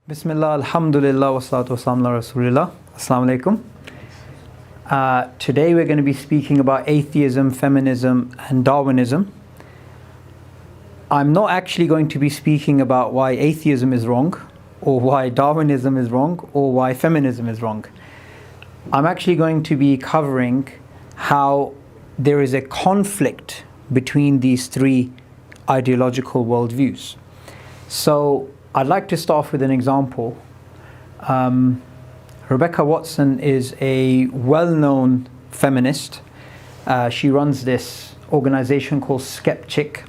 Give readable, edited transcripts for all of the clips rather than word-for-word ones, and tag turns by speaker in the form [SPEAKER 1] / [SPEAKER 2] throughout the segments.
[SPEAKER 1] Bismillah, alhamdulillah, wa salatu wa salam ala rasulillah. Assalamu alaikum. Today we're going to be speaking about atheism, feminism and Darwinism. I'm not actually going to be speaking about why atheism is wrong, or why Darwinism is wrong, or why feminism is wrong. I'm actually going to be covering how there is a conflict between these three ideological worldviews. So I'd like to start off with an example. Rebecca Watson is a well-known feminist. She runs this organization called Skeptic,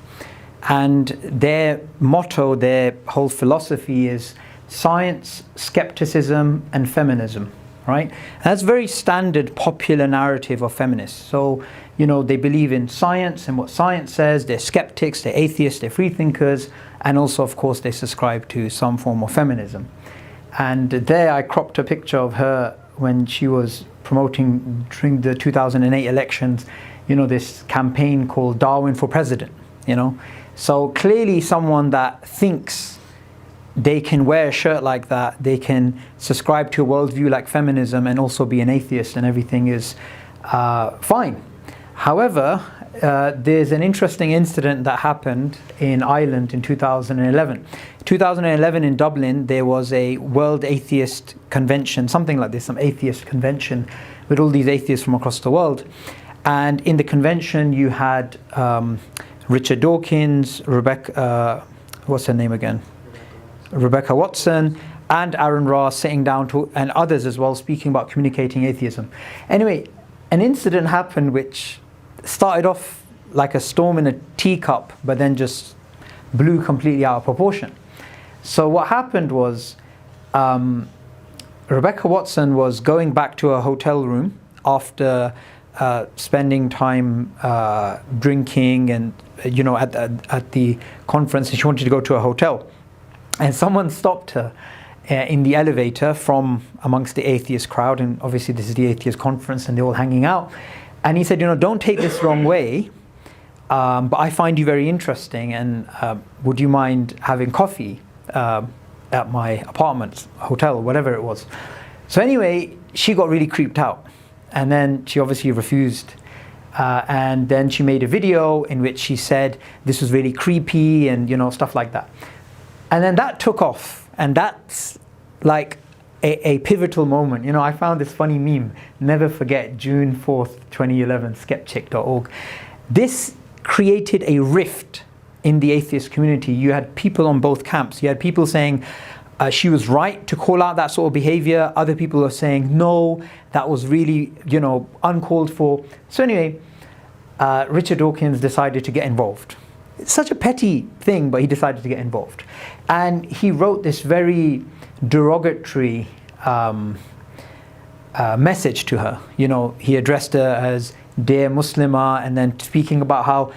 [SPEAKER 1] and their motto, their whole philosophy is science, skepticism and feminism, right? And that's a very standard popular narrative of feminists. So, you know, they believe in science and what science says, they're skeptics, they're atheists, they're free thinkers, and also of course they subscribe to some form of feminism. And there I cropped a picture of her when she was promoting during the 2008 elections, you know, this campaign called Darwin for President, you know. So clearly someone that thinks they can wear a shirt like that, they can subscribe to a worldview like feminism and also be an atheist and everything is fine. However, there's an interesting incident that happened in Ireland in 2011. 2011 in Dublin, there was a World Atheist Convention, something like this, some atheist convention with all these atheists from across the world. And in the convention you had Richard Dawkins, Rebecca, what's her name again? Rebecca Watson, and Aaron Ra sitting down to, and others as well, speaking about communicating atheism. Anyway, an incident happened which started off like a storm in a teacup, but then just blew completely out of proportion. So what happened was Rebecca Watson was going back to her hotel room after spending time drinking and, you know, at the conference, and she wanted to go to a hotel. And someone stopped her in the elevator from amongst the atheist crowd, and obviously this is the atheist conference and they're all hanging out. And he said, you know, don't take this wrong way, but I find you very interesting, and would you mind having coffee at my apartment, hotel, whatever it was. So anyway, she got really creeped out, and then she obviously refused. And then she made a video in which she said this was really creepy and, you know, stuff like that. And then that took off, and that's like a pivotal moment. You know, I found this funny meme, never forget June 4th, 2011, skeptic.org. This created a rift in the atheist community. You had people on both camps. You had people saying she was right to call out that sort of behavior. Other people were saying, no, that was really, you know, uncalled for. So anyway, Richard Dawkins decided to get involved. It's such a petty thing, but he decided to get involved. And he wrote this very derogatory message to her. You know, he addressed her as dear Muslimah, and then speaking about how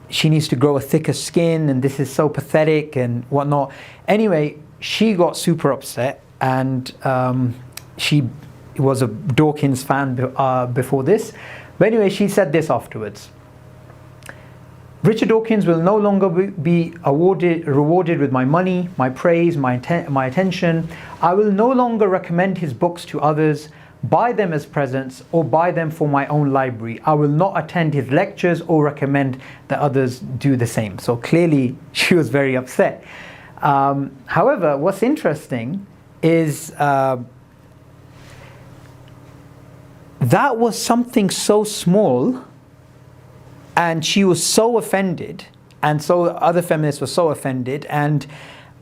[SPEAKER 1] she needs to grow a thicker skin and this is so pathetic and whatnot. Anyway, she got super upset, and she was a Dawkins fan before this. But anyway, she said this afterwards. Richard Dawkins will no longer be rewarded with my money, my praise, my attention. I will no longer recommend his books to others, buy them as presents, or buy them for my own library. I will not attend his lectures or recommend that others do the same. So clearly she was very upset. However, what's interesting is that was something so small, and she was so offended, and so other feminists were so offended, and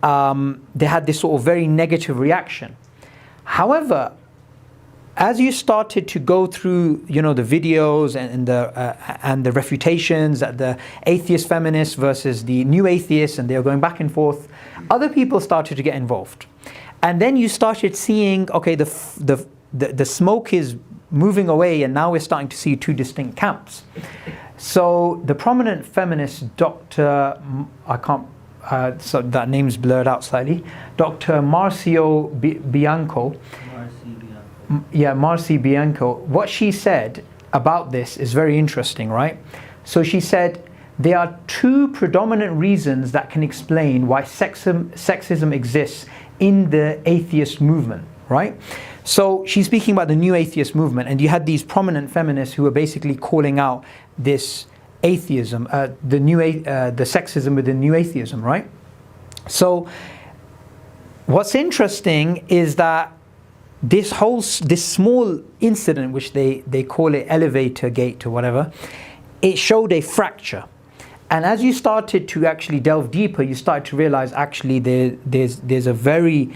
[SPEAKER 1] they had this sort of very negative reaction. However, as you started to go through, you know, the videos and the refutations at the atheist feminists versus the new atheists, and they were going back and forth, other people started to get involved. And then you started seeing, okay, the smoke is moving away, and now we're starting to see two distinct camps. So the prominent feminist Dr. So that name's blurred out slightly, Dr. Marcio Bianco. Marci Bianco. What she said about this is very interesting, right? So she said, there are two predominant reasons that can explain why sexism exists in the atheist movement, right? So she's speaking about the new atheist movement, and you had these prominent feminists who were basically calling out this atheism, the sexism within new atheism, right? So what's interesting is that this small incident, which they call it elevator gate or whatever, it showed a fracture. And as you started to actually delve deeper, you started to realize actually there's a very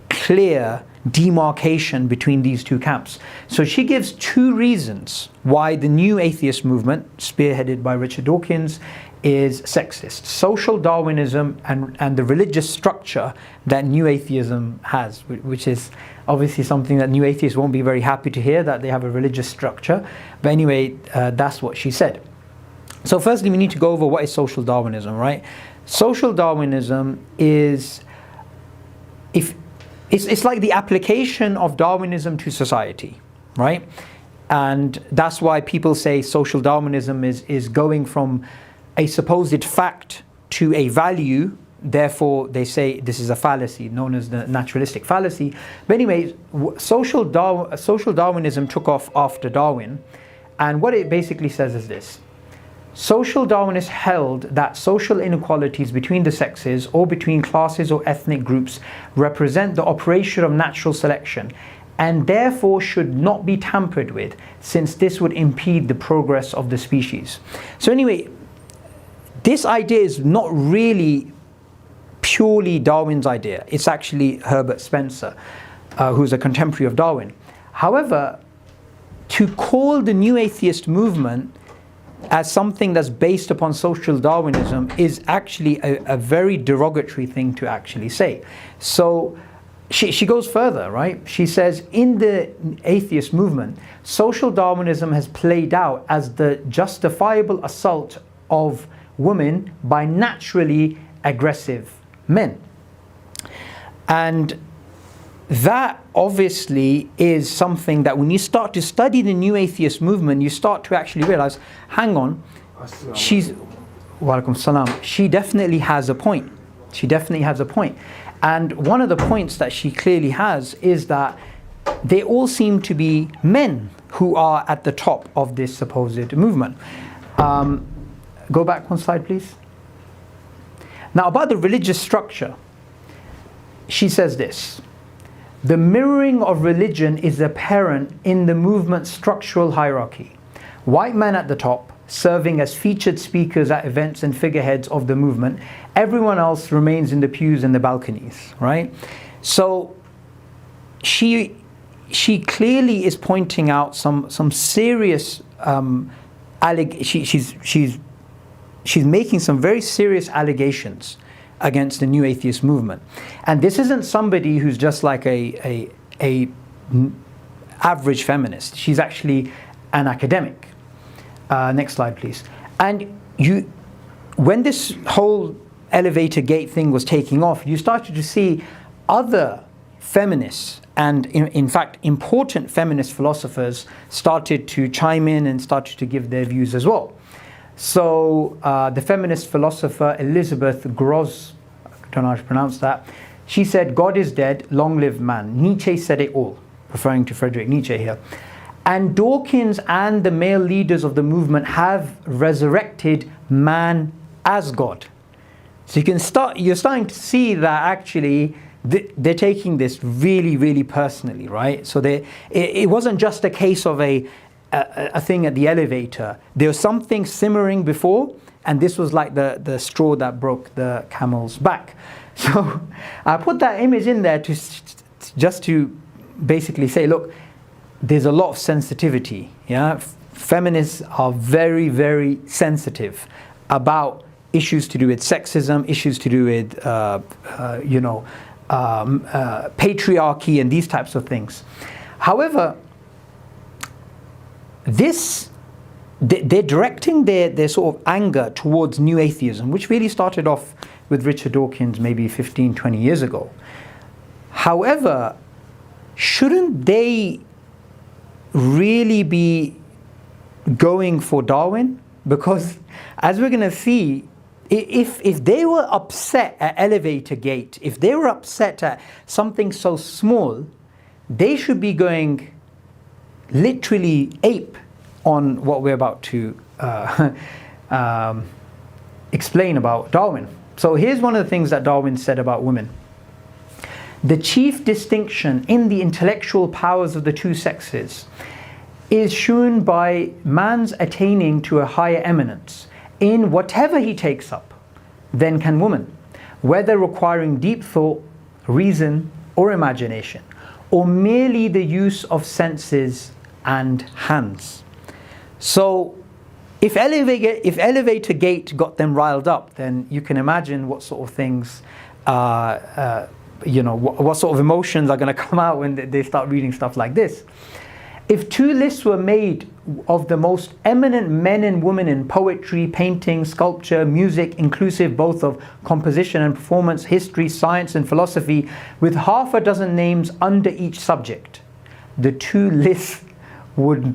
[SPEAKER 1] clear demarcation between these two camps. So she gives two reasons why the new atheist movement, spearheaded by Richard Dawkins, is sexist: social Darwinism and the religious structure that new atheism has, which is obviously something that new atheists won't be very happy to hear, that they have a religious structure. But anyway, that's what she said. So firstly, we need to go over what is social Darwinism, right? Social Darwinism is, it's like the application of Darwinism to society, right? And that's why people say social Darwinism is going from a supposed fact to a value. Therefore, they say this is a fallacy known as the naturalistic fallacy. But anyway, social Darwinism took off after Darwin, and what it basically says is this: social Darwinists held that social inequalities between the sexes or between classes or ethnic groups represent the operation of natural selection, and therefore should not be tampered with, since this would impede the progress of the species. So anyway, this idea is not really purely Darwin's idea. It's actually Herbert Spencer, who's a contemporary of Darwin. However, to call the new atheist movement as something that's based upon social Darwinism is actually a very derogatory thing to actually say. So she goes further, right? She says, in the atheist movement, social Darwinism has played out as the justifiable assault of women by naturally aggressive men. And that obviously is something that when you start to study the new atheist movement, you start to actually realize, hang on, Walaikum salam, she definitely has a point. She definitely has a point. And one of the points that she clearly has is that they all seem to be men who are at the top of this supposed movement. Go back one slide, please. Now, about the religious structure, she says this: the mirroring of religion is apparent in the movement's structural hierarchy. White men at the top, serving as featured speakers at events and figureheads of the movement. Everyone else remains in the pews and the balconies, right? So she clearly is pointing out some serious she's making some very serious allegations against the new atheist movement. And this isn't somebody who's just like a average feminist. She's actually an academic. Next slide, please. And when this whole elevator gate thing was taking off, you started to see other feminists and in fact important feminist philosophers started to chime in and started to give their views as well. So the feminist philosopher Elizabeth Grosz, I don't know how to pronounce that, she said, "God is dead, long live man. Nietzsche said it all," referring to Friedrich Nietzsche here. And Dawkins and the male leaders of the movement have resurrected man as God. So you're starting to see that actually they're taking this really, really personally, right? So it wasn't just a case of a thing at the elevator. There was something simmering before, and this was like the straw that broke the camel's back. So I put that image in there just to basically say, look, there's a lot of sensitivity. Yeah, feminists are very, very sensitive about issues to do with sexism, issues to do with patriarchy and these types of things. However, they're directing their sort of anger towards new atheism, which really started off with Richard Dawkins maybe 15, 20 years ago. However, shouldn't they really be going for Darwin? Because as we're going to see, if they were upset at elevator gate, if they were upset at something so small, they should be going literally ape on what we're about to explain about Darwin. So here's one of the things that Darwin said about women. The chief distinction in the intellectual powers of the two sexes is shown by man's attaining to a higher eminence in whatever he takes up than can woman, whether requiring deep thought, reason, or imagination, or merely the use of senses and hands. So if elevator gate got them riled up, then you can imagine what sort of things, what sort of emotions are going to come out when they start reading stuff like this. If two lists were made of the most eminent men and women in poetry, painting, sculpture, music, inclusive both of composition and performance, history, science and philosophy, with half a dozen names under each subject, the two lists would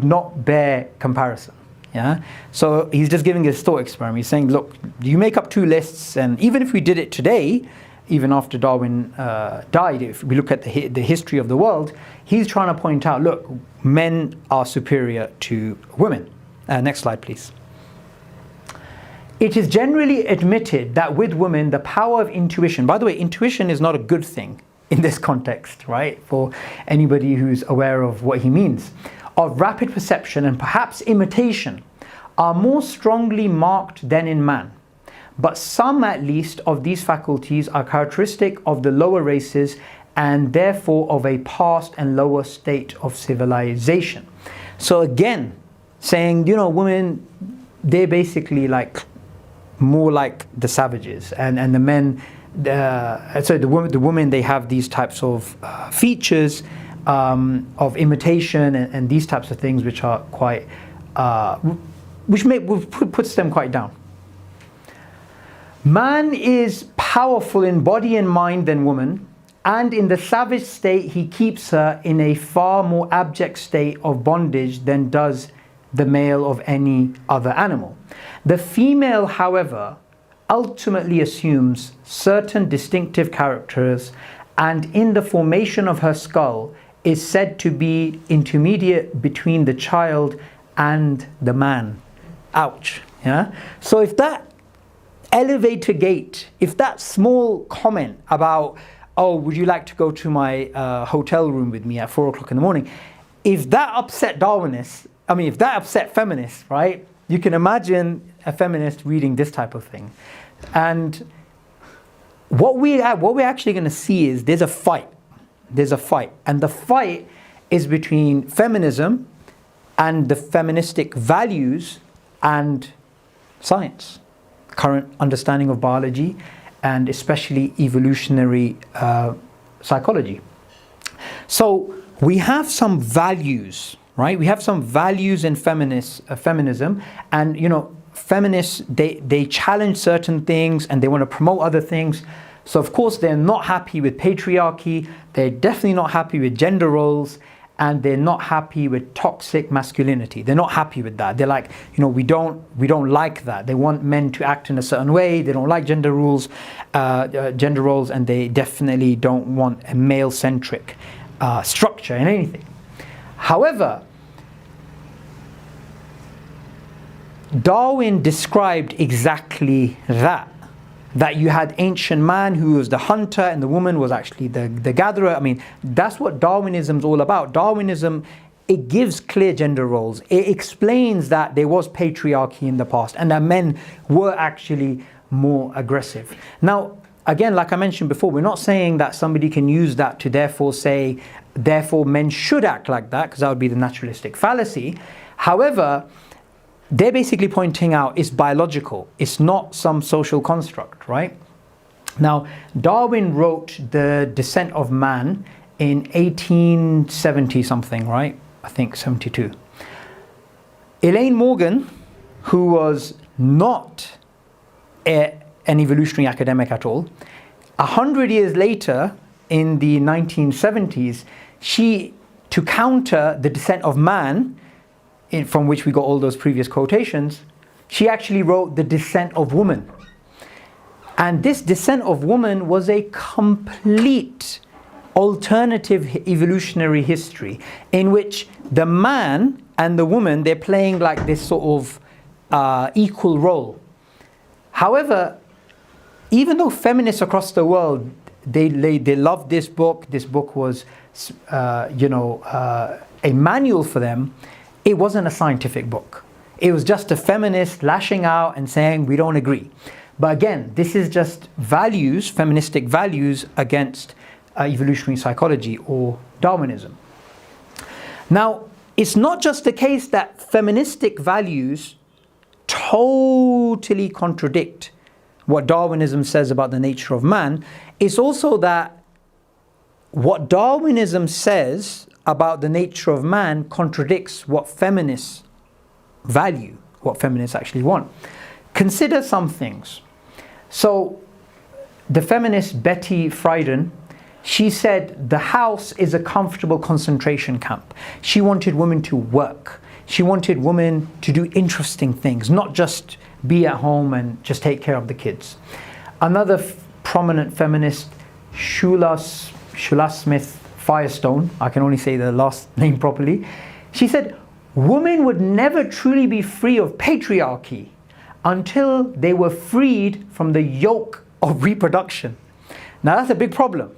[SPEAKER 1] not bear comparison. Yeah. So he's just giving a thought experiment. He's saying, look, you make up two lists, and even if we did it today, even after Darwin died, if we look at the history of the world, he's trying to point out, look, men are superior to women. Next slide, please. It is generally admitted that with women, the power of intuition, by the way, intuition is not a good thing in this context, right? For anybody who's aware of what he means, of rapid perception and perhaps imitation, are more strongly marked than in man. But some, at least, of these faculties are characteristic of the lower races and therefore of a past and lower state of civilization. So again, saying, women, they're basically like more like the savages, and the men, the women, they have these types of features of imitation and these types of things, which are quite, which puts them quite down. Man is powerful in body and mind than woman, and in the savage state he keeps her in a far more abject state of bondage than does the male of any other animal. The female, however, ultimately assumes certain distinctive characters, and in the formation of her skull is said to be intermediate between the child and the man. Ouch. Yeah. So if that elevator gate, if that small comment about, oh, would you like to go to my hotel room with me at 4 o'clock in the morning, if that upset Darwinists, if that upset feminists, right, you can imagine a feminist reading this type of thing. And what we're actually going to see is there's a fight, and the fight is between feminism and the feministic values and science, current understanding of biology, and especially evolutionary psychology. So we have some values, right? We have some values in feminism, and feminists, they challenge certain things and they want to promote other things. So of course they're not happy with patriarchy, they're definitely not happy with gender roles, and they're not happy with toxic masculinity. They're not happy with that. They're like, we don't like that. They want men to act in a certain way. They don't like gender roles, and they definitely don't want a male-centric structure in anything. However, Darwin described exactly that you had ancient man who was the hunter and the woman was actually the gatherer. That's what Darwinism's all about. Darwinism, it gives clear gender roles. It explains that there was patriarchy in the past and that men were actually more aggressive. Now, again, like I mentioned before, we're not saying that somebody can use that to therefore say, therefore men should act like that, because that would be the naturalistic fallacy. However, they're basically pointing out it's biological. It's not some social construct, right? Now, Darwin wrote The Descent of Man in 1870 something, right? I think 72. Elaine Morgan, who was not an evolutionary academic at all, 100 years later, in the 1970s, to counter The Descent of Man, from which we got all those previous quotations, She actually wrote The Descent of Woman. And this Descent of Woman was a complete alternative evolutionary history in which the man and the woman, they're playing like this sort of equal role. However, even though feminists across the world, they loved this book was a manual for them, it wasn't a scientific book. It was just a feminist lashing out and saying we don't agree. But again, this is just values, feministic values against evolutionary psychology or Darwinism. Now, it's not just the case that feministic values totally contradict what Darwinism says about the nature of man. It's also that what Darwinism says about the nature of man contradicts what feminists value, what feminists actually want. Consider some things. So, the feminist Betty Friedan, she said the house is a comfortable concentration camp. She wanted women to work. She wanted women to do interesting things, not just be at home and just take care of the kids. Another prominent feminist, Shula Smith Firestone, I can only say the last name properly, she said women would never truly be free of patriarchy until they were freed from the yoke of reproduction. Now that's a big problem,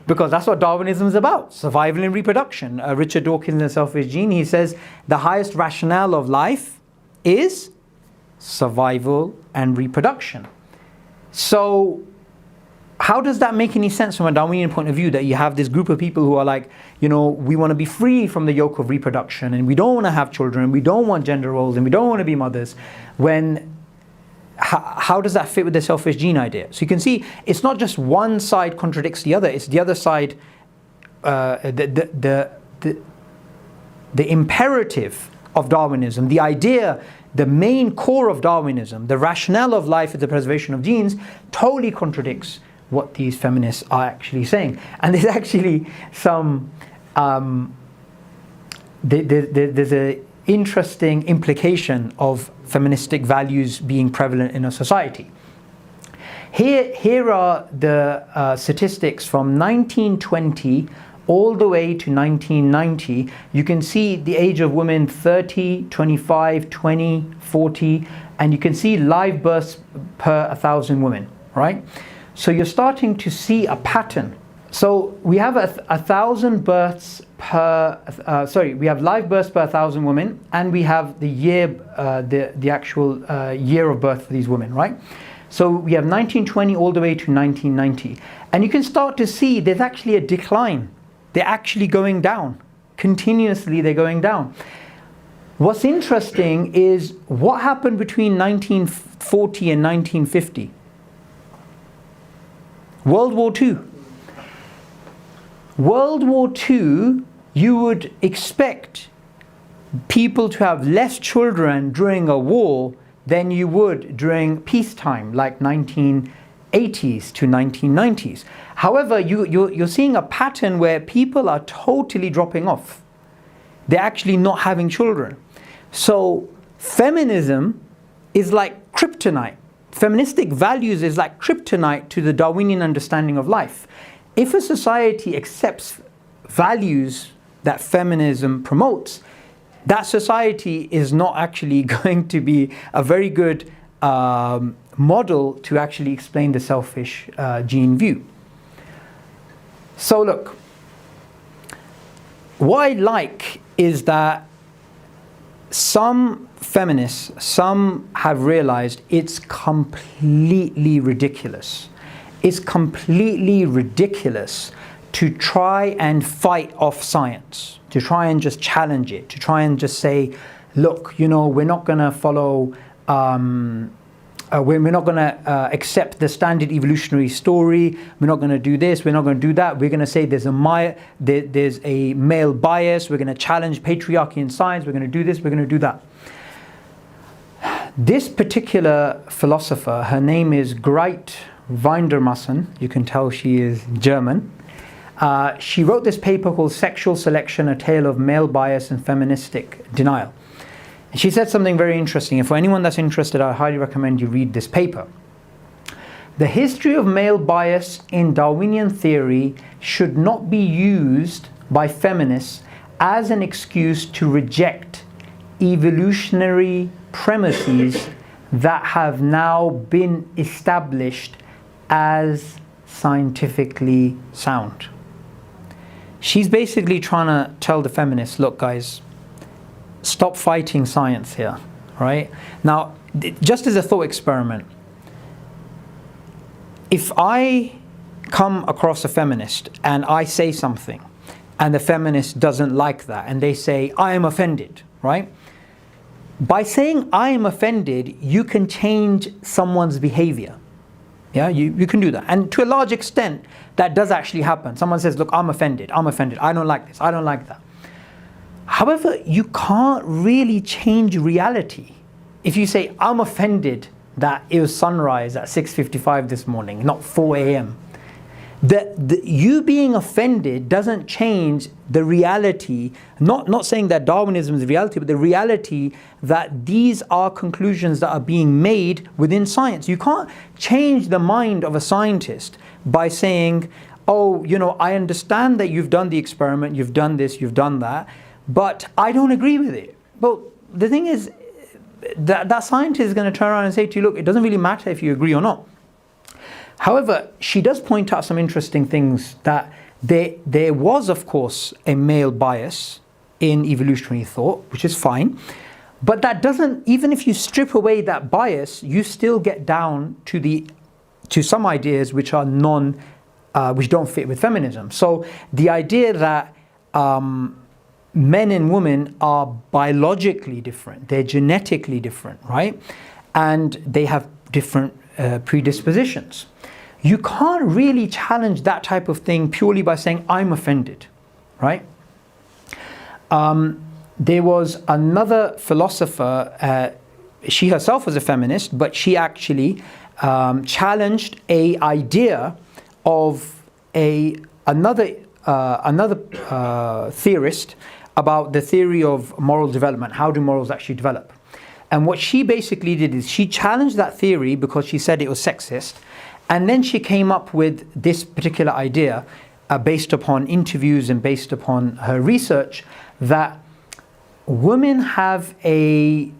[SPEAKER 1] because that's what Darwinism is about, survival and reproduction. Richard Dawkins in The Selfish Gene, he says the highest rationale of life is survival and reproduction. So how does that make any sense from a Darwinian point of view, that you have this group of people who are like, we want to be free from the yoke of reproduction, and we don't want to have children, and we don't want gender roles, and we don't want to be mothers, when how does that fit with the selfish gene idea? So you can see it's not just one side contradicts the other, it's the other side, the imperative of Darwinism, the idea, the main core of Darwinism, the rationale of life is the preservation of genes, totally contradicts what these feminists are actually saying. And there's actually some, there's a interesting implication of feministic values being prevalent in a society. Here are the statistics from 1920 all the way to 1990. You can see the age of women 30, 25, 20, 40, and you can see live births per 1,000 women, right? So you're starting to see a pattern. So we have 1,000 births per, we have live births per 1,000 women, and we have the year, the actual year of birth for these women, right? So we have 1920 all the way to 1990. And you can start to see there's actually a decline. They're actually going down. Continuously they're going down. What's interesting is what happened between 1940 and 1950. World War II. World War II, you would expect people to have less children during a war than you would during peacetime, like 1980s to 1990s. However, you're seeing a pattern where people are totally dropping off. They're actually not having children. So feminism is like kryptonite. Feministic values is like kryptonite to the Darwinian understanding of life. If a society accepts values that feminism promotes, that society is not actually going to be a very good model to actually explain the selfish gene view. So look, what I like is that some feminists, some have realized it's completely ridiculous. It's completely ridiculous to try and fight off science, to try and just challenge it, to try and just say, look, we're not going to follow, we're not going to accept the standard evolutionary story, we're not going to do this, we're not going to do that, we're going to say there's a male bias, we're going to challenge patriarchy in science, we're going to do this, we're going to do that. This particular philosopher, her name is Grete Windermassen, you can tell she is German. She wrote this paper called Sexual Selection, A Tale of Male Bias and Feministic Denial. She said something very interesting, and for anyone that's interested, I highly recommend you read this paper. The history of male bias in Darwinian theory should not be used by feminists as an excuse to reject evolutionary premises that have now been established as scientifically sound. She's basically trying to tell the feminists, look guys, stop fighting science here, right? Now, just as a thought experiment, if I come across a feminist and I say something and the feminist doesn't like that and they say, I am offended, right? By saying I am offended, you can change someone's behavior. Yeah, you can do that. And to a large extent, that does actually happen. Someone says, look, I'm offended, I don't like this, I don't like that. However, you can't really change reality. If you say, I'm offended that it was sunrise at 6:55 this morning, not 4 a.m. You being offended doesn't change the reality, not saying that Darwinism is the reality, but the reality that these are conclusions that are being made within science. You can't change the mind of a scientist by saying, oh, you know, I understand that you've done the experiment, you've done this, you've done that, but I don't agree with it. Well, the thing is, that scientist is going to turn around and say to you, look, it doesn't really matter if you agree or not. However, she does point out some interesting things, that there was, of course, a male bias in evolutionary thought, which is fine. But that doesn't, even if you strip away that bias, you still get down to some ideas which are which don't fit with feminism. So the idea that men and women are biologically different, they're genetically different, right? And they have different predispositions. You can't really challenge that type of thing purely by saying, I'm offended, right? There was another philosopher, she herself was a feminist, but she actually challenged an idea of another theorist about the theory of moral development. How do morals actually develop? And what she basically did is she challenged that theory because she said it was sexist. And then she came up with this particular idea based upon interviews and based upon her research, that women have a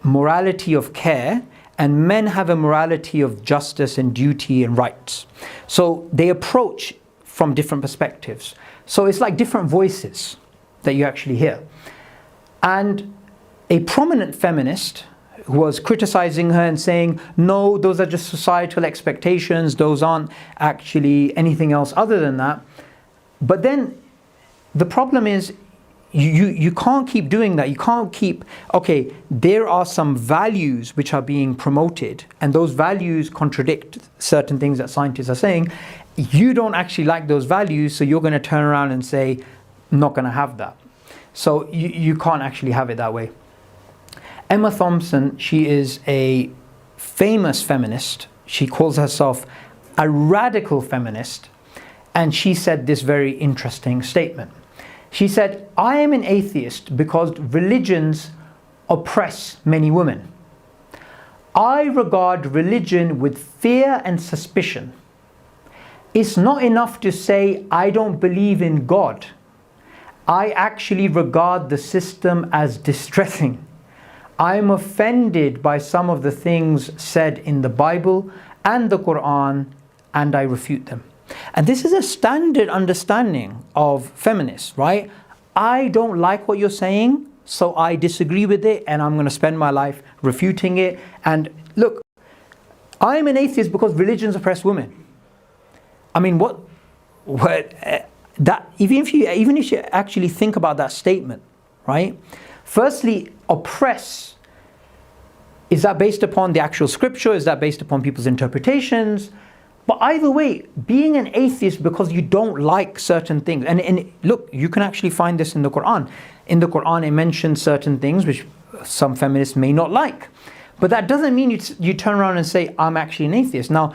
[SPEAKER 1] morality of care and men have a morality of justice and duty and rights. So they approach from different perspectives. So it's like different voices that you actually hear. And a prominent feminist was criticizing her and saying, no, those are just societal expectations, those aren't actually anything else other than that. But then the problem is, you can't keep doing that. You can't keep, okay, there are some values which are being promoted and those values contradict certain things that scientists are saying. You don't actually like those values, so you're going to turn around and say, I'm not going to have that. So you can't actually have it that way. Emma Thompson, she is a famous feminist. She calls herself a radical feminist. And she said this very interesting statement. She said, I am an atheist because religions oppress many women. I regard religion with fear and suspicion. It's not enough to say I don't believe in God. I actually regard the system as distressing. I am offended by some of the things said in the Bible and the Qur'an, and I refute them. And this is a standard understanding of feminists, right? I don't like what you're saying, so I disagree with it, and I'm going to spend my life refuting it. And look, I'm an atheist because religions oppress women. I mean, even if you actually think about that statement, right? Firstly, oppress, is that based upon the actual scripture? Is that based upon people's interpretations? But either way, being an atheist because you don't like certain things, and look, you can actually find this in the Qur'an. In the Qur'an, it mentions certain things which some feminists may not like. But that doesn't mean you turn around and say, I'm actually an atheist. Now,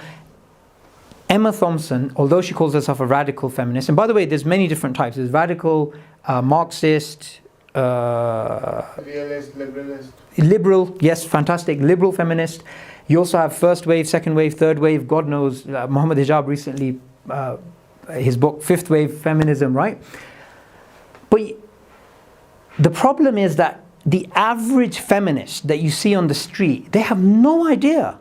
[SPEAKER 1] Emma Thompson, although she calls herself a radical feminist, and by the way, there's many different types. There's radical, Marxist,
[SPEAKER 2] Realist, liberalist.
[SPEAKER 1] Liberal, yes, fantastic, liberal feminist. You also have first wave, second wave, third wave, God knows. Muhammad Hijab recently, his book, Fifth Wave Feminism, right? But the problem is that the average feminist that you see on the street, they have no idea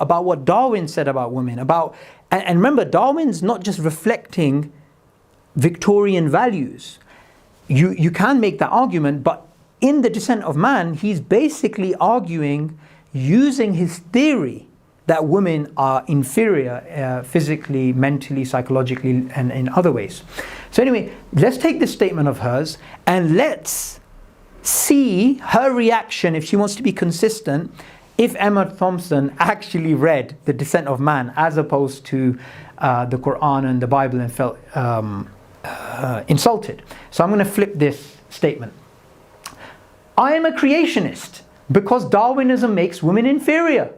[SPEAKER 1] about what Darwin said about women. And remember, Darwin's not just reflecting Victorian values. You can make that argument, but in The Descent of Man, he's basically arguing, using his theory, that women are inferior physically, mentally, psychologically, and in other ways. So anyway, let's take this statement of hers and let's see her reaction, if she wants to be consistent, if Emma Thompson actually read The Descent of Man as opposed to the Qur'an and the Bible and felt insulted. So I'm going to flip this statement. I am a creationist because Darwinism makes women inferior.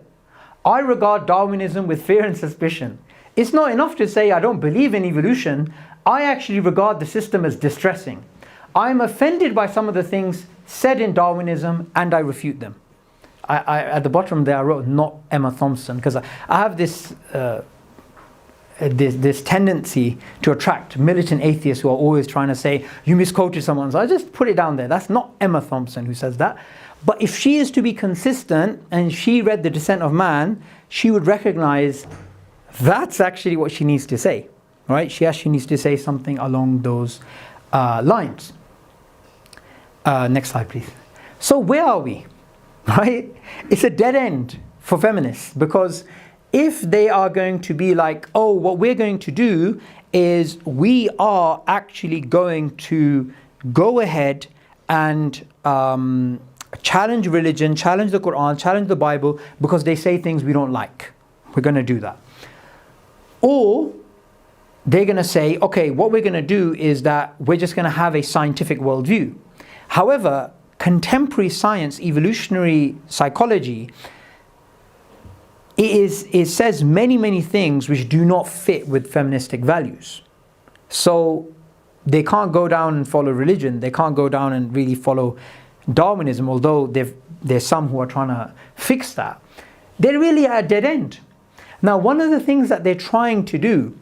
[SPEAKER 1] I regard Darwinism with fear and suspicion. It's not enough to say I don't believe in evolution. I actually regard the system as distressing. I am offended by some of the things said in Darwinism and I refute them. At the bottom there I wrote not Emma Thompson, because I have this tendency to attract militant atheists who are always trying to say you misquoted someone. So I just put it down there. That's not Emma Thompson who says that. But if she is to be consistent and she read The Descent of Man, she would recognize that's actually what she needs to say, right? She actually needs to say something along those lines. Next slide, please. So where are we, right? It's a dead end for feminists, because if they are going to be like, oh, what we're going to do is we are actually going to go ahead and challenge religion, challenge the Qur'an, challenge the Bible, because they say things we don't like. We're going to do that. Or they're going to say, okay, what we're going to do is that we're just going to have a scientific worldview. However, contemporary science, evolutionary psychology, it says many things which do not fit with feministic values. So they can't go down and follow religion. They can't go down and really follow Darwinism, although there's some who are trying to fix that. They're really at a dead end. Now, one of the things that they're trying to do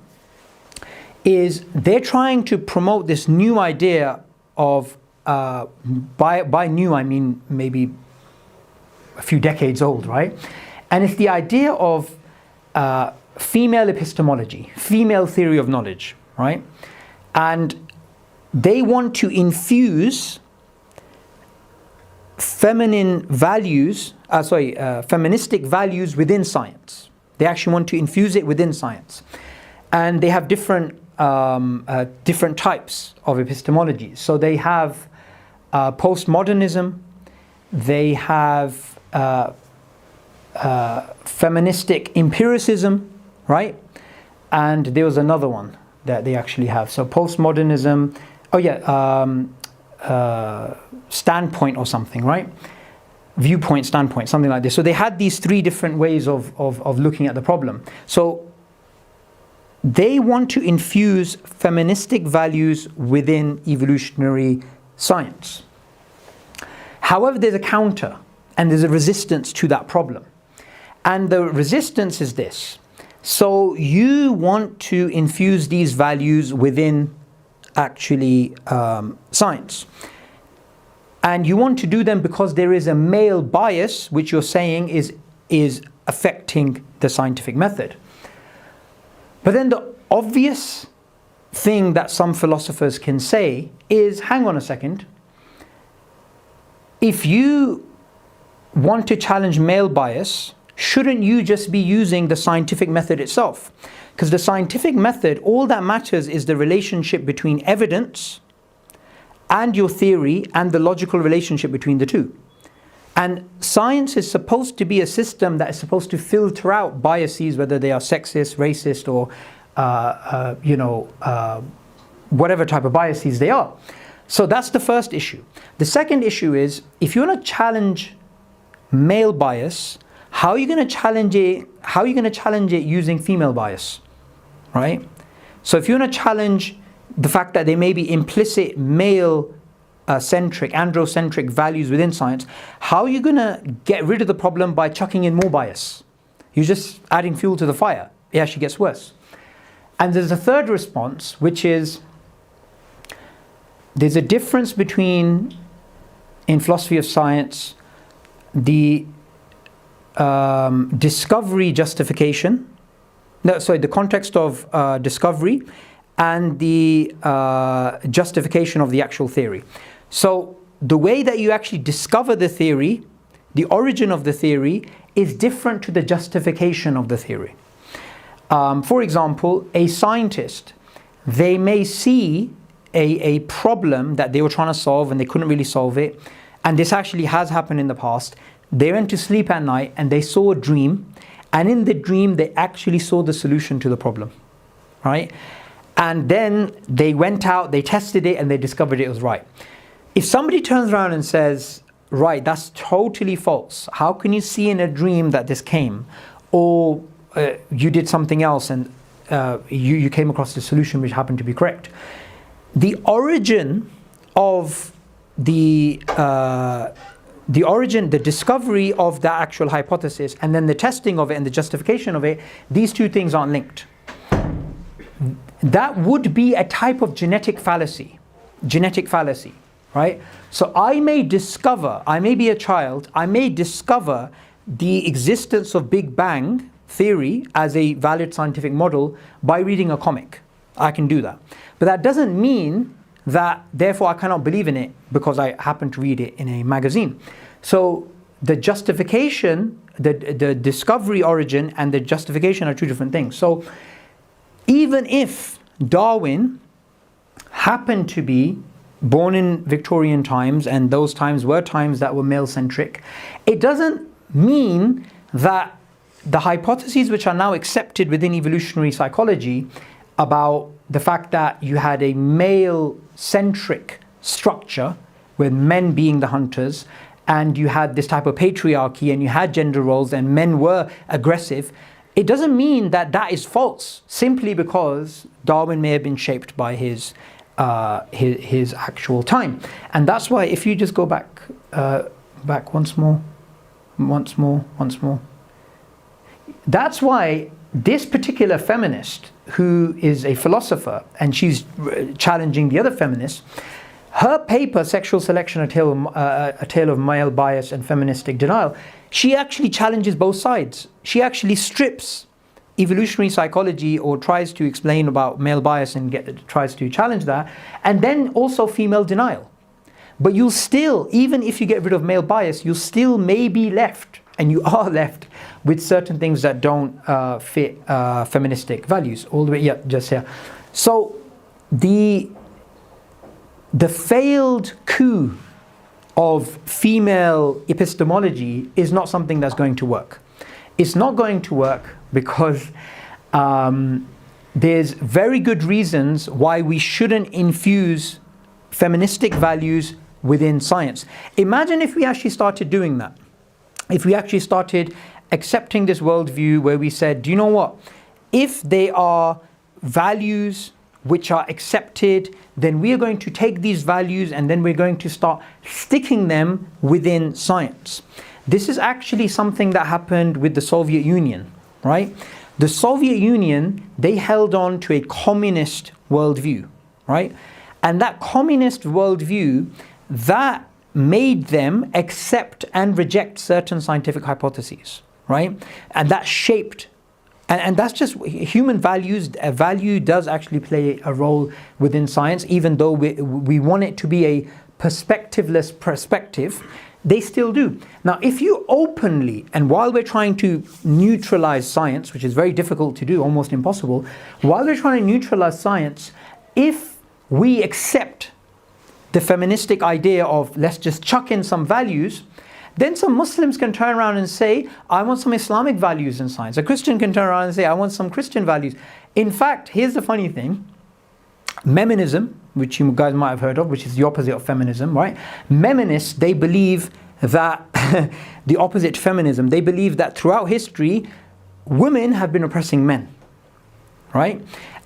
[SPEAKER 1] is they're trying to promote this new idea of, by new I mean maybe a few decades old, right? And it's the idea of female epistemology, female theory of knowledge, right? And they want to infuse feministic values within science. They actually want to infuse it within science. And they have different types of epistemologies. So they have postmodernism, they have feministic empiricism, right? And there was another one that they actually have. So postmodernism, standpoint or something, right? Viewpoint, standpoint, something like this. So they had these three different ways of looking at the problem. So they want to infuse feministic values within evolutionary science. However, there's a counter and there's a resistance to that problem. And the resistance is this. So you want to infuse these values within actually science. And you want to do them because there is a male bias, which you're saying is affecting the scientific method. But then the obvious thing that some philosophers can say is, hang on a second, if you want to challenge male bias, shouldn't you just be using the scientific method itself? Because the scientific method, all that matters is the relationship between evidence and your theory and the logical relationship between the two. And science is supposed to be a system that is supposed to filter out biases, whether they are sexist, racist, or whatever type of biases they are. So that's the first issue. The second issue is, if you want to challenge male bias, how are you going to challenge it? How are you going to challenge it using female bias, right? So if you want to challenge the fact that there may be implicit male centric, androcentric values within science, how are you going to get rid of the problem by chucking in more bias? You're just adding fuel to the fire. It actually gets worse. And there's a third response, which is there's a difference between, in philosophy of science, the discovery justification, the context of discovery, and the justification of the actual theory. So the way that you actually discover the theory, the origin of the theory, is different to the justification of the theory. For example, a scientist, they may see a problem that they were trying to solve and they couldn't really solve it, and this actually has happened in the past. They went to sleep at night and they saw a dream, and in the dream they actually saw the solution to the problem, right? And then they went out, they tested it, and they discovered it was right. If somebody turns around and says, right, that's totally false, how can you see in a dream that this came? Or you did something else and you came across the solution which happened to be correct. The origin of the discovery of the actual hypothesis, and then the testing of it and the justification of it, these two things aren't linked. That would be a type of genetic fallacy, right? So I may be a child, I may discover the existence of Big Bang theory as a valid scientific model by reading a comic. I can do that. But that doesn't mean that therefore I cannot believe in it because I happen to read it in a magazine. So the justification, the discovery origin and the justification are two different things. So even if Darwin happened to be born in Victorian times, and those times were times that were male-centric, it doesn't mean that the hypotheses which are now accepted within evolutionary psychology about the fact that you had a male-centric structure with men being the hunters, and you had this type of patriarchy, and you had gender roles, and men were aggressive, it doesn't mean that that is false, simply because Darwin may have been shaped by his actual time. And that's why, if you just go back once more. That's why this particular feminist, who is a philosopher, and she's challenging the other feminists, her paper, Sexual Selection, a tale of male bias and feministic denial, she actually challenges both sides. She actually strips evolutionary psychology, or tries to explain about male bias and tries to challenge that, and then also female denial. But you'll still, even if you get rid of male bias, you still may be left, and you are left, with certain things that don't fit feministic values. All the way, yeah, just here. So the failed coup of female epistemology is not something that's going to work. It's not going to work because there's very good reasons why we shouldn't infuse feministic values within science. Imagine if we actually started doing that. If we actually started accepting this worldview where we said, do you know what? If they are values which are accepted, then we are going to take these values and then we're going to start sticking them within science. This is actually something that happened with the Soviet Union, right? The Soviet Union, they held on to a communist worldview, right? And that communist worldview, that made them accept and reject certain scientific hypotheses, right? And that shaped, and that's just human values. A value does actually play a role within science, even though we want it to be a perspectiveless perspective, they still do. Now, if you openly, and while we're trying to neutralize science, which is very difficult to do, almost impossible, while we're trying to neutralize science, if we accept the feministic idea of let's just chuck in some values, then some Muslims can turn around and say, I want some Islamic values in science. A Christian can turn around and say, I want some Christian values. In fact, here's the funny thing. Meminism, which you guys might have heard of, which is the opposite of feminism, right? Meminists, they believe that, the opposite to feminism, they believe that throughout history, women have been oppressing men, right?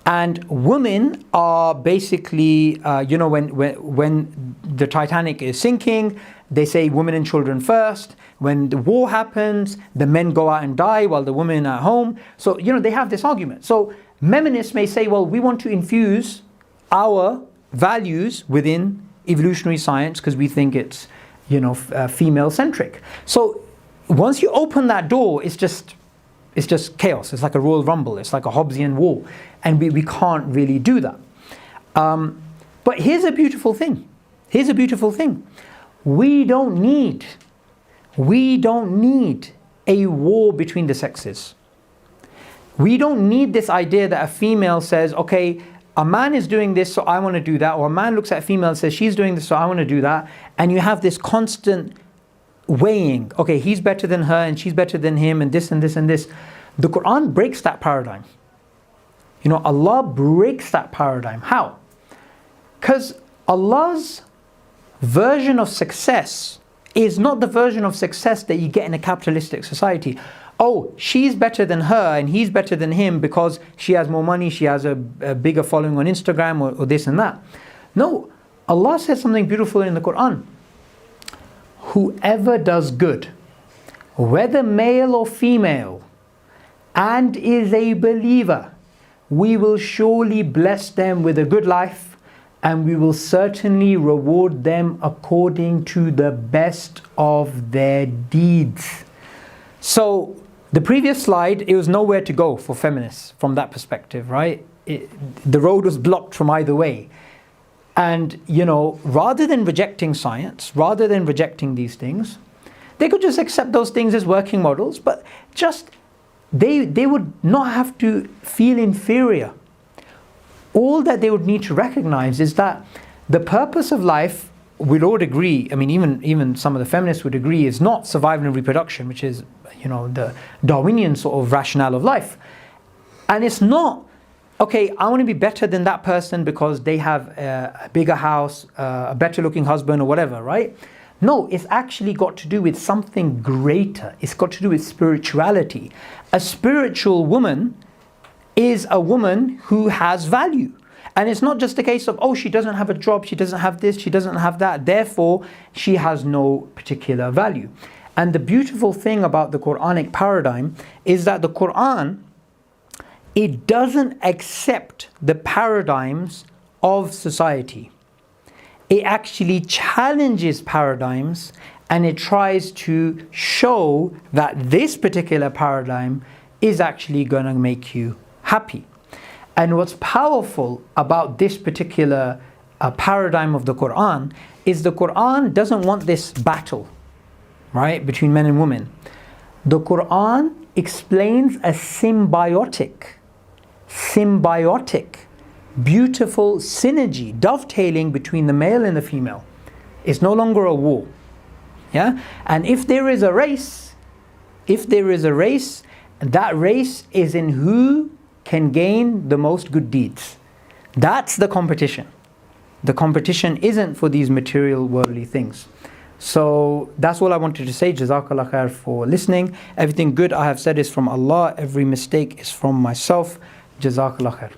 [SPEAKER 1] And women are basically, when the Titanic is sinking, they say women and children first. When the war happens, the men go out and die while the women are at home. So, they have this argument. So feminists may say, well, we want to infuse our values within evolutionary science because we think it's, female-centric. So once you open that door, it's just chaos. It's like a Royal Rumble. It's like a Hobbesian war. And we can't really do that. But here's a beautiful thing. We don't need a war between the sexes. We don't need this idea that a female says, okay, a man is doing this, so I want to do that. Or a man looks at a female and says, she's doing this, so I want to do that. And you have this constant weighing. Okay, he's better than her and she's better than him and this and this and this. The Qur'an breaks that paradigm. Allah breaks that paradigm. How? Because Allah's version of success is not the version of success that you get in a capitalistic society. Oh, she's better than her and he's better than him because she has more money, she has a bigger following on Instagram or this and that. No, Allah says something beautiful in the Qur'an. Whoever does good, whether male or female, and is a believer, we will surely bless them with a good life, and we will certainly reward them according to the best of their deeds. So the previous slide, it was nowhere to go for feminists from that perspective, right? The road was blocked from either way. And, rather than rejecting science, rather than rejecting these things, they could just accept those things as working models, but just, they would not have to feel inferior. All that they would need to recognize is that the purpose of life, we'd all agree, even some of the feminists would agree, is not survival and reproduction, which is, the Darwinian sort of rationale of life. And it's not, okay, I want to be better than that person because they have a bigger house, a better looking husband or whatever, right? No, it's actually got to do with something greater. It's got to do with spirituality. A spiritual woman is a woman who has value. And it's not just a case of, oh, she doesn't have a job, she doesn't have this, she doesn't have that, therefore she has no particular value. And the beautiful thing about the Quranic paradigm is that the Quran, it doesn't accept the paradigms of society. It actually challenges paradigms and it tries to show that this particular paradigm is actually going to make you happy. And what's powerful about this particular paradigm of the Quran is the Quran doesn't want this battle, right, between men and women. The Quran explains a symbiotic, beautiful synergy, dovetailing between the male and the female. It's no longer a war. Yeah? And if there is a race, that race is in who can gain the most good deeds. That's the competition. The competition isn't for these material worldly things. So that's all I wanted to say. Jazakallah khair for listening. Everything good I have said is from Allah. Every mistake is from myself. Jazakallah khair.